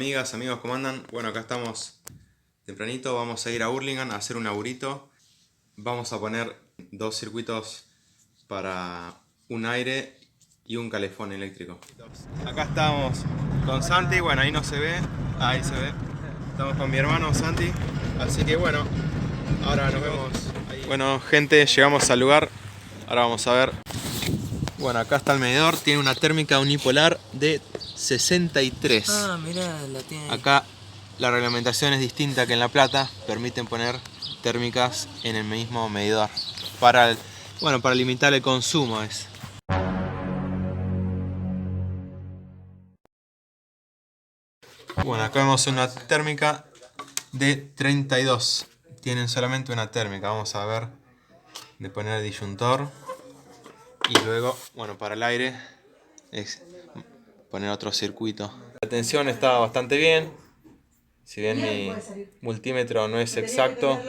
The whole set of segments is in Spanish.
amigas, amigos, ¿cómo andan? Bueno, acá estamos tempranito, vamos a ir a Hurlingham a hacer un laburito. Vamos a poner dos circuitos para un aire y un calefón eléctrico. Acá estamos con Santi, bueno, ahí no se ve, ahí se ve. Estamos con mi hermano Santi, así que bueno, ahora nos vemos ahí. Bueno, gente, llegamos al lugar, ahora vamos a ver. Bueno, acá está el medidor, tiene una térmica unipolar de 63. Ah, mirá, la tiene. Acá la reglamentación es distinta que en La Plata, permiten poner térmicas en el mismo medidor. Para limitar el consumo es. Bueno, acá vemos una térmica de 32. Tienen solamente una térmica, vamos a ver, de poner el disyuntor. Y luego, bueno, para el aire es poner otro circuito. La tensión está bastante bien. Si bien mi multímetro no es exacto,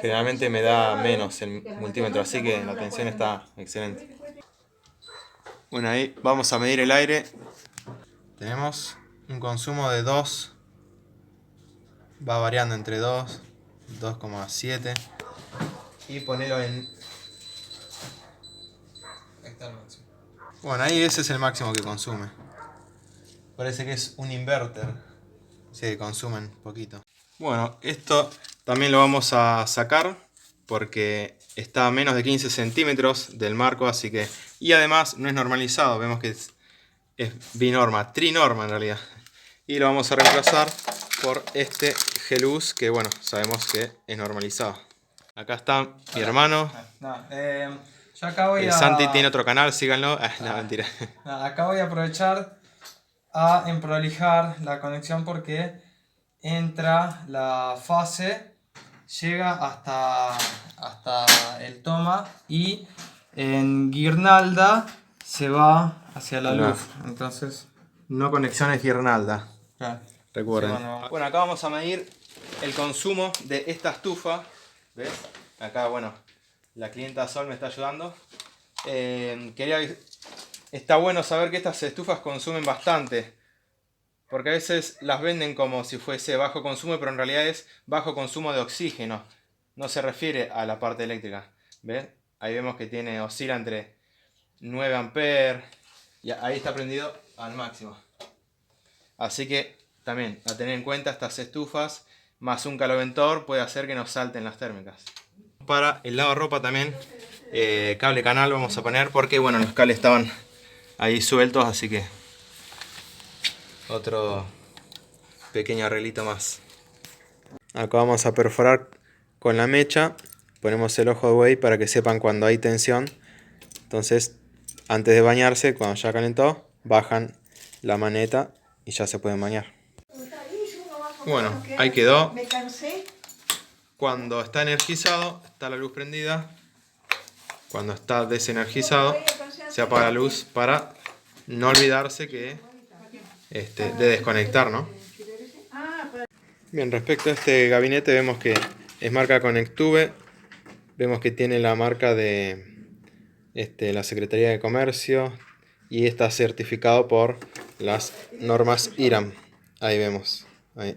generalmente me da menos el multímetro, así que la tensión está excelente. Bueno, ahí vamos a medir el aire. Tenemos un consumo de 2, va variando entre 2, 2,7 y ponerlo en... Bueno, ahí ese es el máximo que consume. Parece que es un inverter. Sí, consumen poquito. Bueno, esto también lo vamos a sacar porque está a menos de 15 centímetros del marco, así que... Y además no es normalizado, vemos que es binorma, trinorma en realidad. Y lo vamos a reemplazar por este Geluz, que bueno, sabemos que es normalizado. Acá está mi hermano. Yo acá voy Santi tiene otro canal, síganlo. No, mentira. Acá voy a aprovechar a emprolijar la conexión porque entra la fase, llega hasta el toma y en guirnalda se va hacia la luz. Entonces, No conexiones guirnalda. claro. Recuerden. Sí, bueno, acá vamos a medir el consumo de esta estufa. ¿Ves? Acá, bueno, la clienta Sol me está ayudando. Está bueno saber que estas estufas consumen bastante. Porque a veces las venden como si fuese bajo consumo, pero en realidad es bajo consumo de oxígeno. No se refiere a la parte eléctrica. ¿Ves? Ahí vemos que oscila entre 9 amperes. Y ahí está prendido al máximo. Así que también a tener en cuenta, estas estufas más un caloventor puede hacer que nos salten las térmicas. Para el lavarropa también cable canal vamos a poner porque bueno, los cables estaban ahí sueltos, así que otro pequeño arreglito más. Acá vamos a perforar con la mecha, ponemos el ojo de buey para que sepan cuando hay tensión. Entonces antes de bañarse, cuando ya calentó, bajan la maneta y ya se pueden bañar. Bueno, ahí quedó. Cuando está energizado, está la luz prendida. Cuando está desenergizado, se apaga la luz para no olvidarse de desconectar, ¿no? Bien, respecto a este gabinete, vemos que es marca Conectube. Vemos que tiene la marca de la Secretaría de Comercio y está certificado por las normas IRAM. Ahí vemos. Ahí.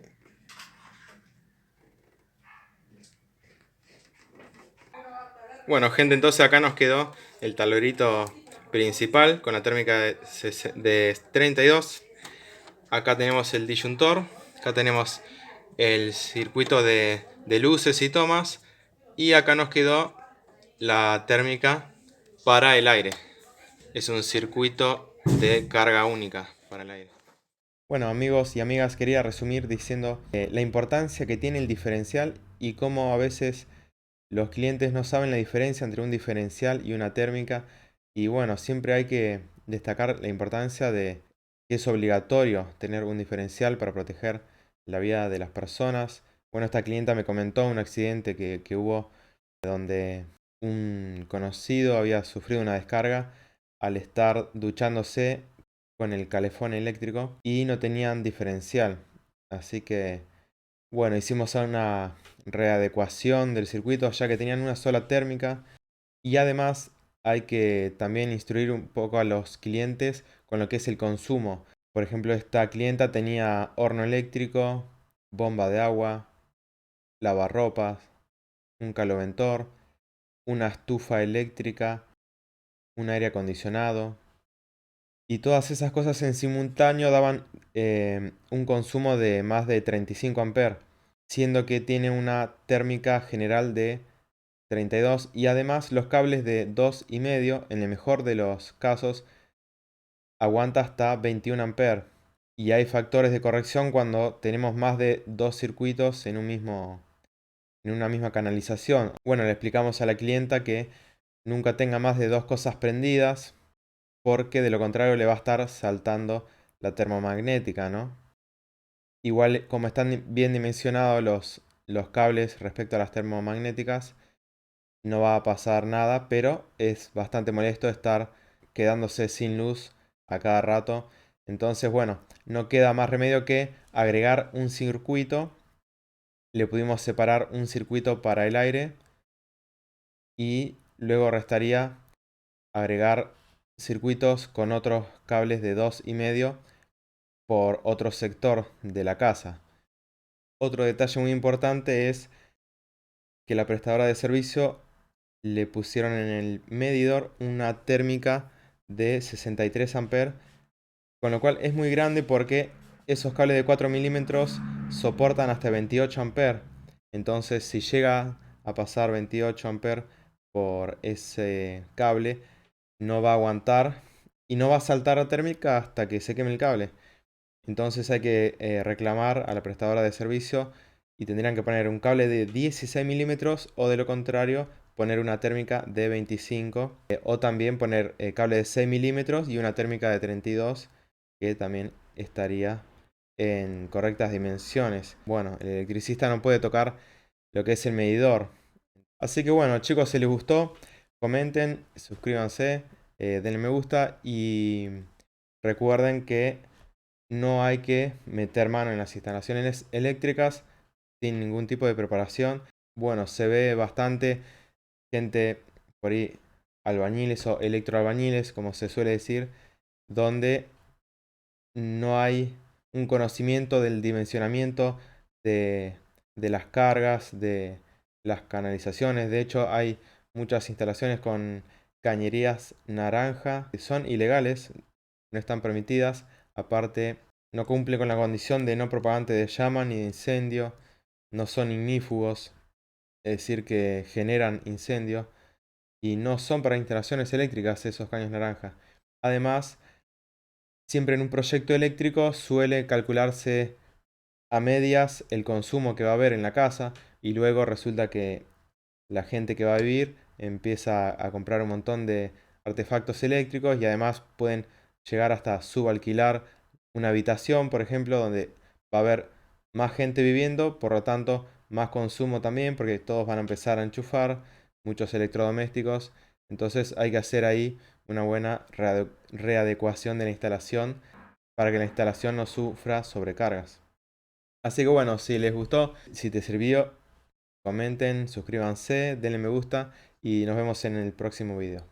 Bueno, gente, entonces acá nos quedó el tablero principal con la térmica de 32. Acá tenemos el disyuntor. Acá tenemos el circuito de luces y tomas. Y acá nos quedó la térmica para el aire. Es un circuito de carga única para el aire. Bueno, amigos y amigas, quería resumir diciendo la importancia que tiene el diferencial y cómo a veces los clientes no saben la diferencia entre un diferencial y una térmica. Y bueno, siempre hay que destacar la importancia de que es obligatorio tener un diferencial para proteger la vida de las personas. Bueno, esta clienta me comentó un accidente que hubo donde un conocido había sufrido una descarga al estar duchándose con el calefón eléctrico y no tenían diferencial. Así que, bueno, hicimos una readecuación del circuito ya que tenían una sola térmica y además hay que también instruir un poco a los clientes con lo que es el consumo. Por ejemplo, esta clienta tenía horno eléctrico, bomba de agua, lavarropas, un caloventor, una estufa eléctrica, un aire acondicionado. Y todas esas cosas en simultáneo daban un consumo de más de 35 amperes, siendo que tiene una térmica general de 32 y además los cables de 2,5, en el mejor de los casos, aguanta hasta 21 amperes. Y hay factores de corrección cuando tenemos más de dos circuitos en una misma canalización. Bueno, le explicamos a la clienta que nunca tenga más de dos cosas prendidas, porque de lo contrario le va a estar saltando la termomagnética, ¿no? Igual, como están bien dimensionados los cables respecto a las termomagnéticas, no va a pasar nada, pero es bastante molesto estar quedándose sin luz a cada rato. Entonces, bueno, no queda más remedio que agregar un circuito. Le pudimos separar un circuito para el aire y luego restaría agregar circuitos con otros cables de 2,5 por otro sector de la casa. Otro detalle muy importante es que la prestadora de servicio le pusieron en el medidor una térmica de 63 amperes, con lo cual es muy grande porque esos cables de 4 milímetros soportan hasta 28 amperes. Entonces, si llega a pasar 28 amperes por ese cable, no va a aguantar y no va a saltar la térmica hasta que se queme el cable. Entonces hay que reclamar a la prestadora de servicio y tendrían que poner un cable de 16 milímetros o de lo contrario poner una térmica de 25 o también poner cable de 6 milímetros y una térmica de 32 que también estaría en correctas dimensiones. Bueno, el electricista no puede tocar lo que es el medidor. Así que bueno, chicos, si les gustó, comenten, suscríbanse, denle me gusta y recuerden que no hay que meter mano en las instalaciones eléctricas sin ningún tipo de preparación. Bueno, se ve bastante gente por ahí, albañiles o electroalbañiles, como se suele decir, donde no hay un conocimiento del dimensionamiento de, de las cargas, de las canalizaciones. De hecho, hay muchas instalaciones con cañerías naranja que son ilegales, no están permitidas. Aparte, no cumple con la condición de no propagante de llama ni de incendio, no son ignífugos, es decir, que generan incendio, y no son para instalaciones eléctricas esos caños naranja. Además, siempre en un proyecto eléctrico suele calcularse a medias el consumo que va a haber en la casa y luego resulta que la gente que va a vivir empieza a comprar un montón de artefactos eléctricos y además pueden llegar hasta subalquilar una habitación, por ejemplo, donde va a haber más gente viviendo, por lo tanto más consumo también, porque todos van a empezar a enchufar muchos electrodomésticos. Entonces hay que hacer ahí una buena readecuación de la instalación para que la instalación no sufra sobrecargas. Así que bueno, si les gustó, si te sirvió, comenten, suscríbanse, denle me gusta y nos vemos en el próximo video.